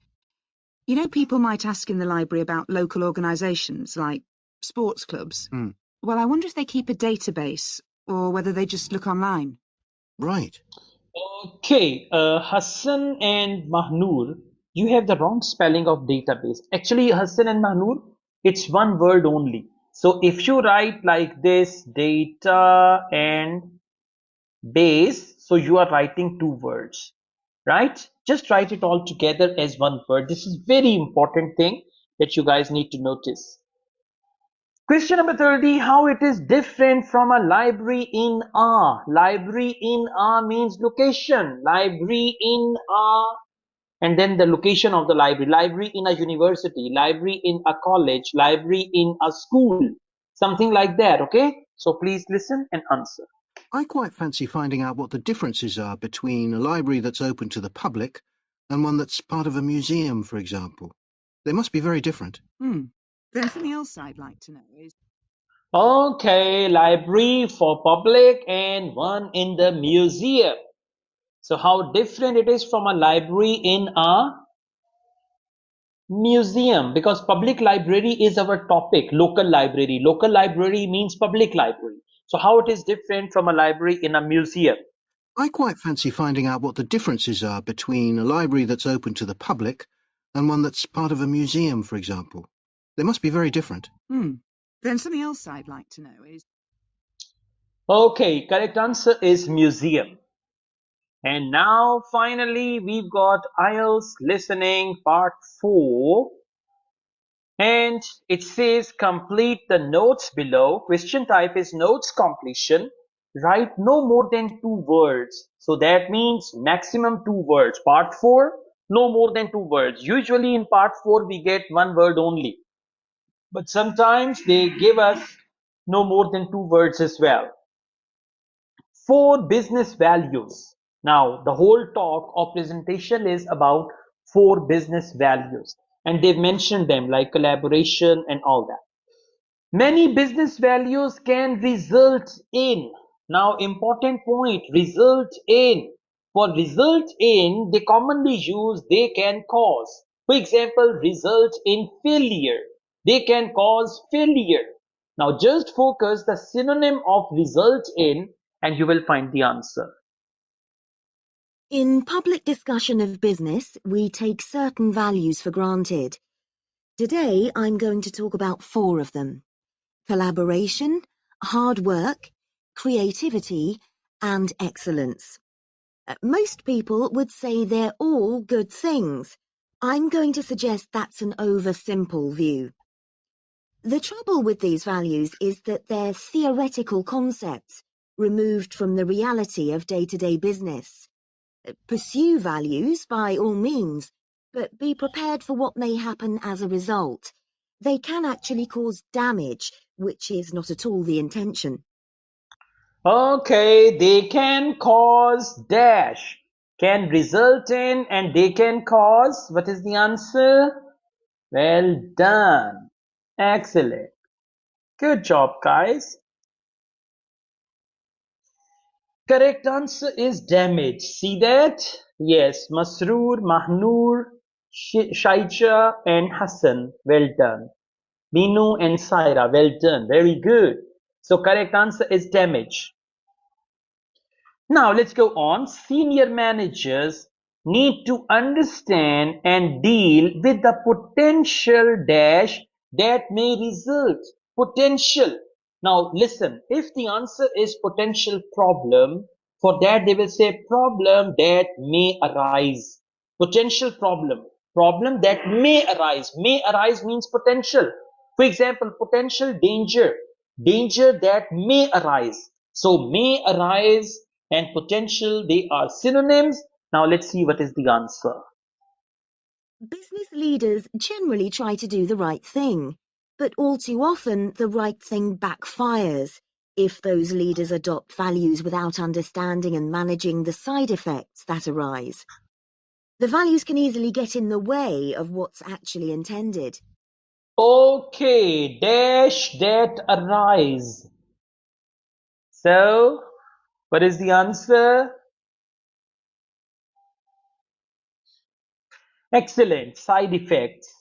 people might ask in the library about local organisations like sports clubs. Well, I wonder if they keep a database or whether they just look online. Right. Okay, Hassan and Mahnoor, you have the wrong spelling of database. Actually, Hassan and Mahnoor, it's one word only. So if you write like this, data and base, so you are writing two words, right? Just write it all together as one word. This is very important thing that you guys need to notice. Question number 30, how it is different from a library in a. Library in a means location. Library in a, and then the location of the library. Library in a university, library in a college, library in a school. Something like that, okay? So please listen and answer. I quite fancy finding out what the differences are between a library that's open to the public and one that's part of a museum, for example. They must be very different. Then something else I'd like to know is... Okay, library for public and one in the museum. So how different it is from a library in a museum, because public library is our topic. Local library means public library. So how it is different from a library in a museum? I quite fancy finding out what the differences are between a library that's open to the public and one that's part of a museum, for example. They must be very different. Then something else I'd like to know is... Okay, correct answer is museum. And now finally we've got IELTS listening part 4. And it says complete the notes below. Question type is notes completion. Write no more than 2 words. So that means maximum 2 words. Part 4, no more than 2 words. Usually in part 4 we get 1 word only. But sometimes they give us no more than 2 words as well. 4 business values. Now the whole talk or presentation is about 4 business values. And they've mentioned them like collaboration and all that. Many business values can result in, now important point, result in. For result in, they commonly use they can cause. For example, result in failure. They can cause failure. Now just focus the synonym of result in and you will find the answer. In public discussion of business, we take certain values for granted. Today, I'm going to talk about 4 of them: collaboration, hard work, creativity, and excellence. Most people would say they're all good things. I'm going to suggest that's an oversimple view. The trouble with these values is that they're theoretical concepts, removed from the reality of day-to-day business. Pursue values by all means, but be prepared for what may happen as a result. They can actually cause damage, which is not at all the intention. Okay, they can cause dash, can result in, and they can cause. What is the answer? Well done. Excellent. Good job, guys. Correct answer is damage. See that? Yes, Masroor, Mahnoor, Shaija, and Hassan. Well done. Minu and Saira. Well done. Very good. So correct answer is damage. Now let's go on. Senior managers need to understand and deal with the potential dash that may result. Potential. Now listen, if the answer is potential problem, for that they will say problem that may arise. Potential problem. Problem that may arise. May arise means potential. For example, potential danger. Danger that may arise. So may arise and potential, they are synonyms. Now let's see what is the answer. Business leaders generally try to do the right thing, but all too often the right thing backfires if those leaders adopt values without understanding and managing the side effects that arise. The values can easily get in the way of what's actually intended. Okay, dash that arise. So, what is the answer? Excellent. Side effects.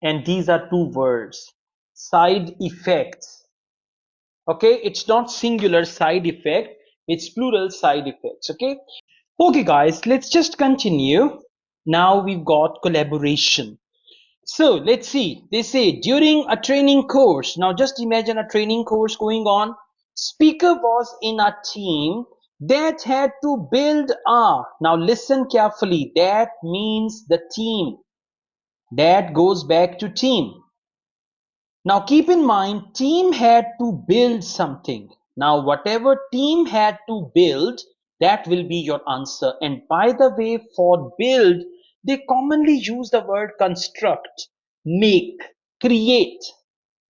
And these are two words. Side effects. Okay, it's not singular side effect, it's plural side effects. Okay guys, let's just continue. Now we've got collaboration. So let's see, they say during a training course. Now just imagine a training course going on. Speaker was in a team that had to build a, now listen carefully, that means the team, that goes back to team. Now keep in mind, team had to build something. Now whatever team had to build, that will be your answer. And by the way, for build, they commonly use the word construct, make, create.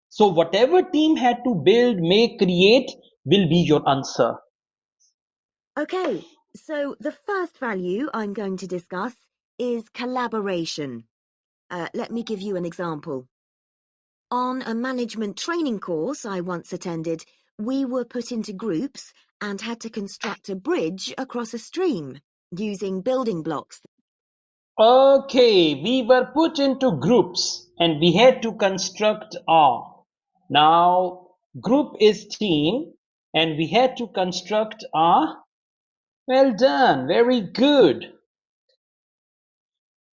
So whatever team had to build, make, create will be your answer. Okay, so the first value I'm going to discuss is collaboration. Let me give you an example. On a management training course I once attended, we were put into groups and had to construct a bridge across a stream using building blocks. Okay, we were put into groups and we had to construct our. Now, group is team and we had to construct our. Well done, very good.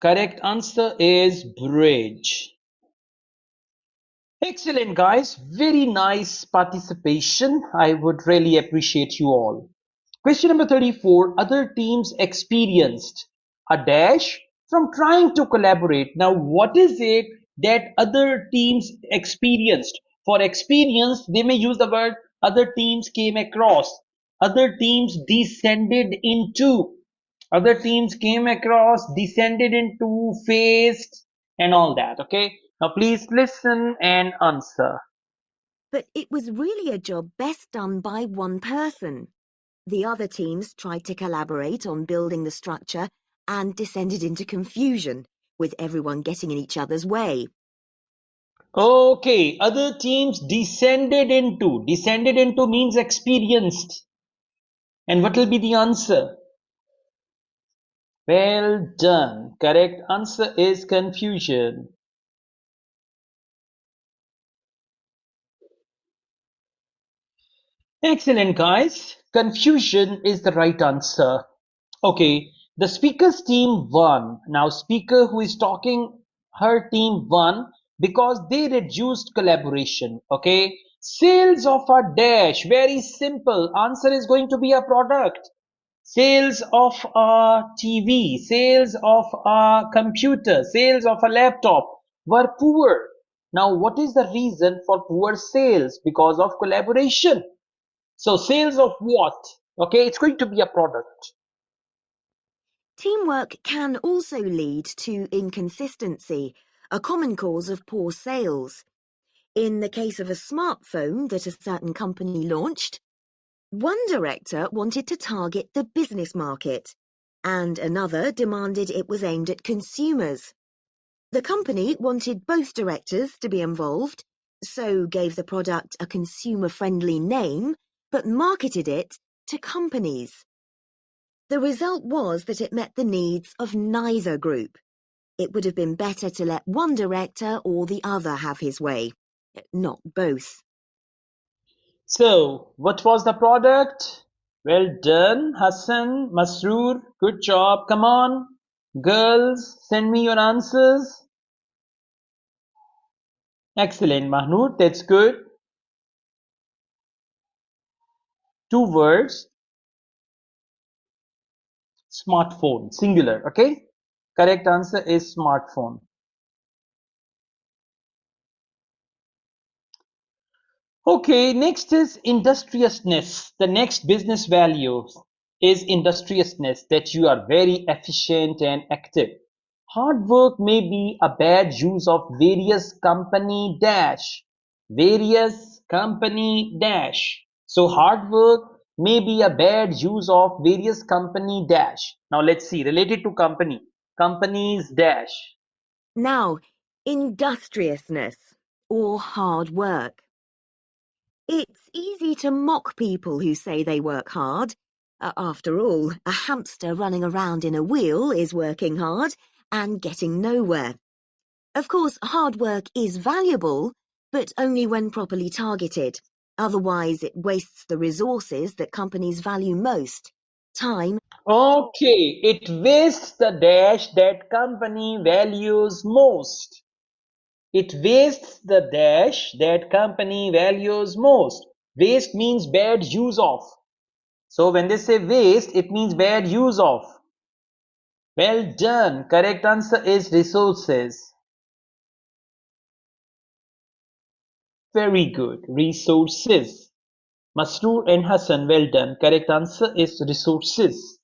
Correct answer is bridge. Excellent, guys. Very nice participation. I would really appreciate you all. Question number 34. Other teams experienced a dash from trying to collaborate. Now, what is it that other teams experienced? For experience, they may use the word other teams came across. Other teams descended into. Other teams came across, descended into, faced, and all that. Okay. Now, please listen and answer. But it was really a job best done by one person. The other teams tried to collaborate on building the structure and descended into confusion, with everyone getting in each other's way. Okay, other teams descended into. Descended into means experienced. And what will be the answer? Well done. Correct answer is confusion. Excellent, guys. Confusion is the right answer. Okay, the speaker's team won. Now, speaker who is talking, her team won because they reduced collaboration. Okay, sales of a dash. Very simple. Answer is going to be a product. Sales of a TV, sales of a computer, sales of a laptop were poor. Now, what is the reason for poor sales? Because of collaboration. So, sales of what? Okay, it's going to be a product. Teamwork can also lead to inconsistency, a common cause of poor sales. In the case of a smartphone that a certain company launched, one director wanted to target the business market, and another demanded it was aimed at consumers. The company wanted both directors to be involved, so gave the product a consumer-friendly name, but marketed it to companies. The result was that it met the needs of neither group. It would have been better to let one director or the other have his way, not both. So, what was the product? Well done, Hassan, Masroor. Good job. Come on, girls, send me your answers. Excellent, Mahmoud. That's good. Two words. Smartphone, singular. Okay. Correct answer is smartphone. Okay, next is industriousness. The next business value is industriousness, that you are very efficient and active. Hard work may be a bad use of various company dash. Various company dash. So hard work may be a bad use of various company dash. Now let's see, related to company. Companies dash. Now, industriousness or hard work. It's easy to mock people who say they work hard. After all, a hamster running around in a wheel is working hard and getting nowhere. Of course, hard work is valuable, but only when properly targeted. Otherwise, it wastes the resources that companies value most: time. Okay, it wastes the dash that company values most. It wastes the dash that company values most. Waste means bad use of. So when they say waste, it means bad use of. Well done. Correct answer is resources. Very good. Resources. Masroor and Hassan, well done. Correct answer is resources.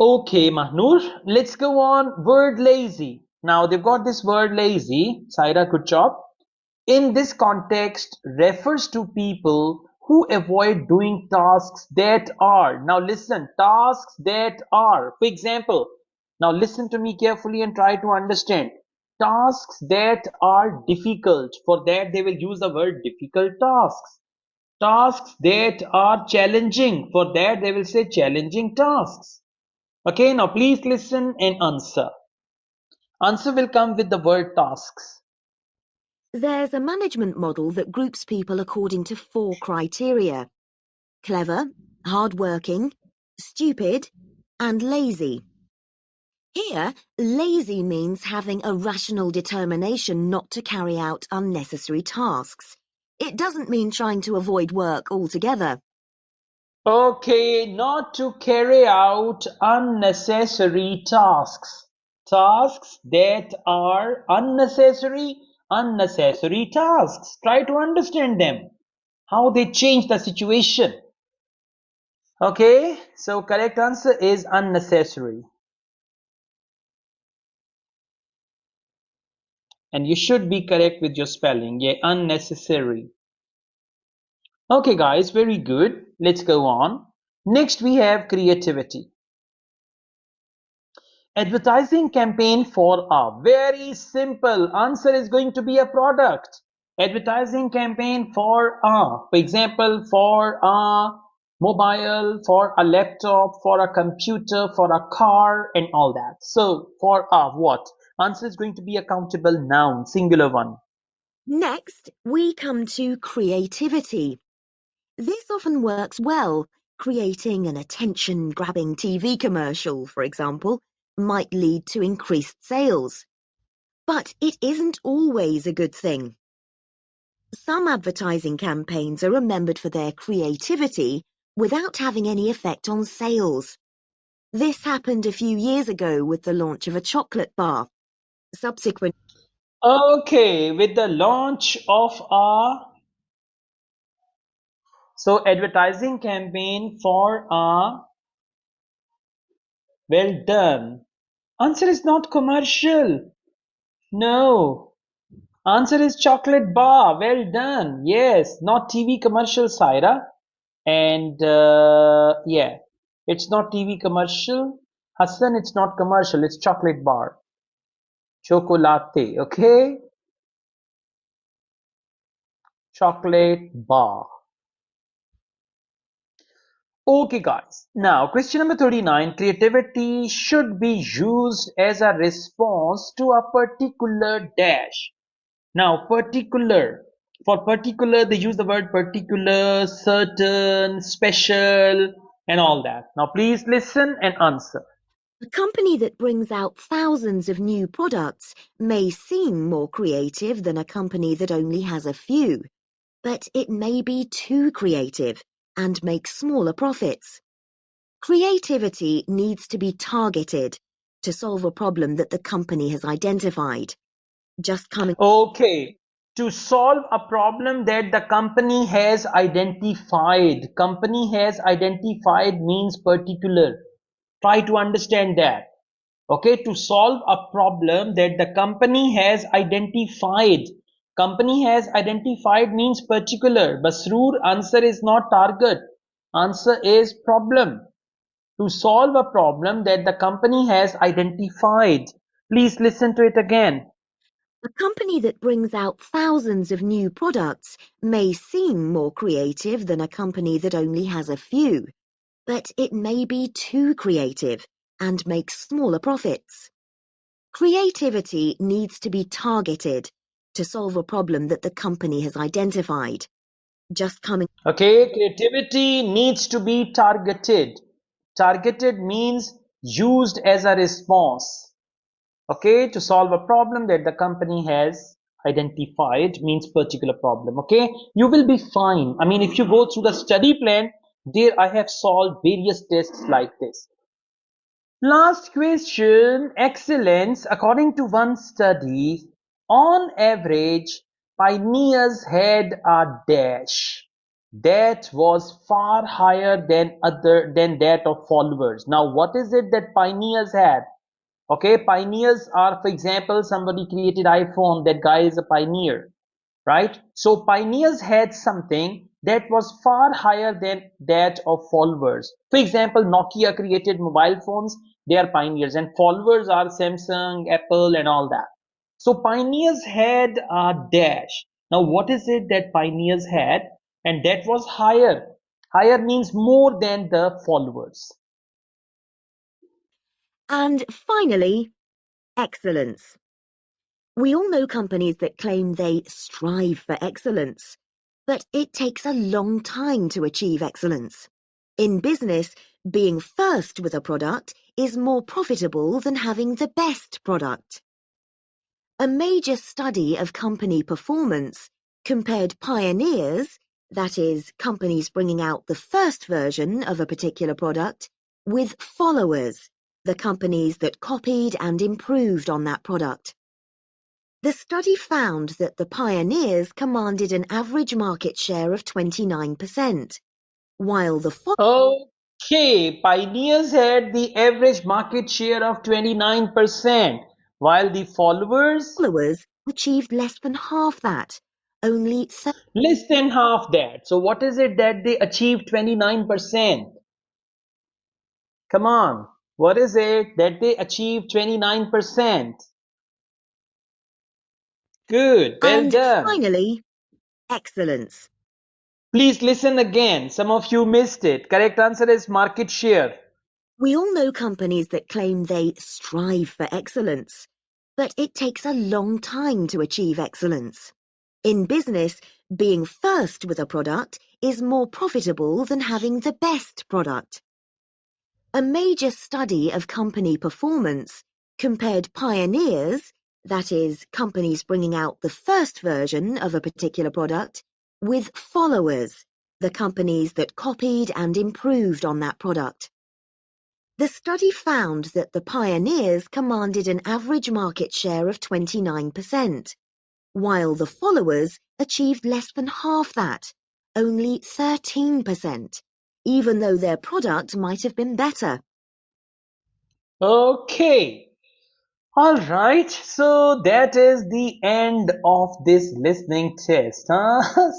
Okay, Mahnoor, let's go on. Word lazy. Now they've got this word lazy. Saira, good job. In this context, refers to people who avoid doing tasks that are. Now listen, tasks that are. For example, now listen to me carefully and try to understand. Tasks that are difficult. For that, they will use the word difficult tasks. Tasks that are challenging. For that, they will say challenging tasks. Okay, now please listen and answer. Answer will come with the word tasks. There's a management model that groups people according to 4 criteria: clever, hardworking, stupid, and lazy. Here, lazy means having a rational determination not to carry out unnecessary tasks. It doesn't mean trying to avoid work altogether. Okay, not to carry out unnecessary tasks. Tasks that are unnecessary tasks. Try to understand them. How they change the situation. Okay, so correct answer is unnecessary. And you should be correct with your spelling. Yeah, unnecessary. Okay guys, very good. Let's go on. Next we have creativity. Advertising campaign for a very simple answer is going to be a product. Advertising campaign for example, for a mobile, for a laptop, for a computer, for a car, and all that. So for a what? Answer is going to be a countable noun, singular one. Next, we come to creativity. This often works well. Creating an attention-grabbing TV commercial, for example, might lead to increased sales. But it isn't always a good thing. Some advertising campaigns are remembered for their creativity without having any effect on sales. This happened a few years ago with the launch of a chocolate bar. Subsequent Okay, with the launch of a advertising campaign for a well done. Answer is not commercial. No. Answer is chocolate bar. Well done. Yes, not TV commercial, Saira. And yeah, it's not TV commercial. Hassan, it's not commercial. It's chocolate bar. Chocolate. Okay? Chocolate bar. Okay, guys. Now, question number 39. Creativity should be used as a response to a particular dash. Now, particular. For particular, they use the word particular, certain, special, and all that. Now, please listen and answer. A company that brings out thousands of new products may seem more creative than a company that only has a few, but it may be too creative and make smaller profits. Creativity needs to be targeted to solve a problem that the company has identified. Just coming Okay. To solve a problem that the company has identified. Company has identified means particular. Try to understand that. Okay, to solve a problem that the company has identified. Company has identified means particular. Basroor, answer is not target. Answer is problem. To solve a problem that the company has identified. Please listen to it again. A company that brings out thousands of new products may seem more creative than a company that only has a few, but it may be too creative and make smaller profits. Creativity needs to be targeted to solve a problem that the company has identified. Just coming Okay, creativity needs to be targeted. Targeted means used as a response. Okay, to solve a problem that the company has identified, means particular problem. Okay, you will be fine. I mean, if you go through the study plan, there I have solved various tests like this. Last question, excellence. According to one study, on average, pioneers had a dash that was far higher than that of followers. Now, what is it that pioneers had? Okay, pioneers are, for example, somebody created iPhone, that guy is a pioneer, right? So pioneers had something that was far higher than that of followers. For example, Nokia created mobile phones, they are pioneers, and followers are Samsung, Apple, and all that. So pioneers had a dash. Now, what is it that pioneers had? And that was higher. Higher means more than the followers. And finally, excellence. We all know companies that claim they strive for excellence, but it takes a long time to achieve excellence. In business, being first with a product is more profitable than having the best product. A major study of company performance compared pioneers, that is, companies bringing out the first version of a particular product, with followers, the companies that copied and improved on that product. The study found that the pioneers commanded an average market share of 29%, while the Okay, pioneers had the average market share of 29%, while the followers followers achieved less than half that, only less than half that. So what is it that they achieved 29%? Come on, what is it that they achieved 29%? Good, well And done. finally, excellence. Please listen again. Some of you missed it. Correct answer is market share. We all know companies that claim they strive for excellence, but it takes a long time to achieve excellence. In business, being first with a product is more profitable than having the best product. A major study of company performance compared pioneers, that is, companies bringing out the first version of a particular product, with followers, the companies that copied and improved on that product. The study found that the pioneers commanded an average market share of 29%, while the followers achieved less than half that, only 13%, even though their product might have been better. Okay. All right. So that is the end of this listening test. Huh?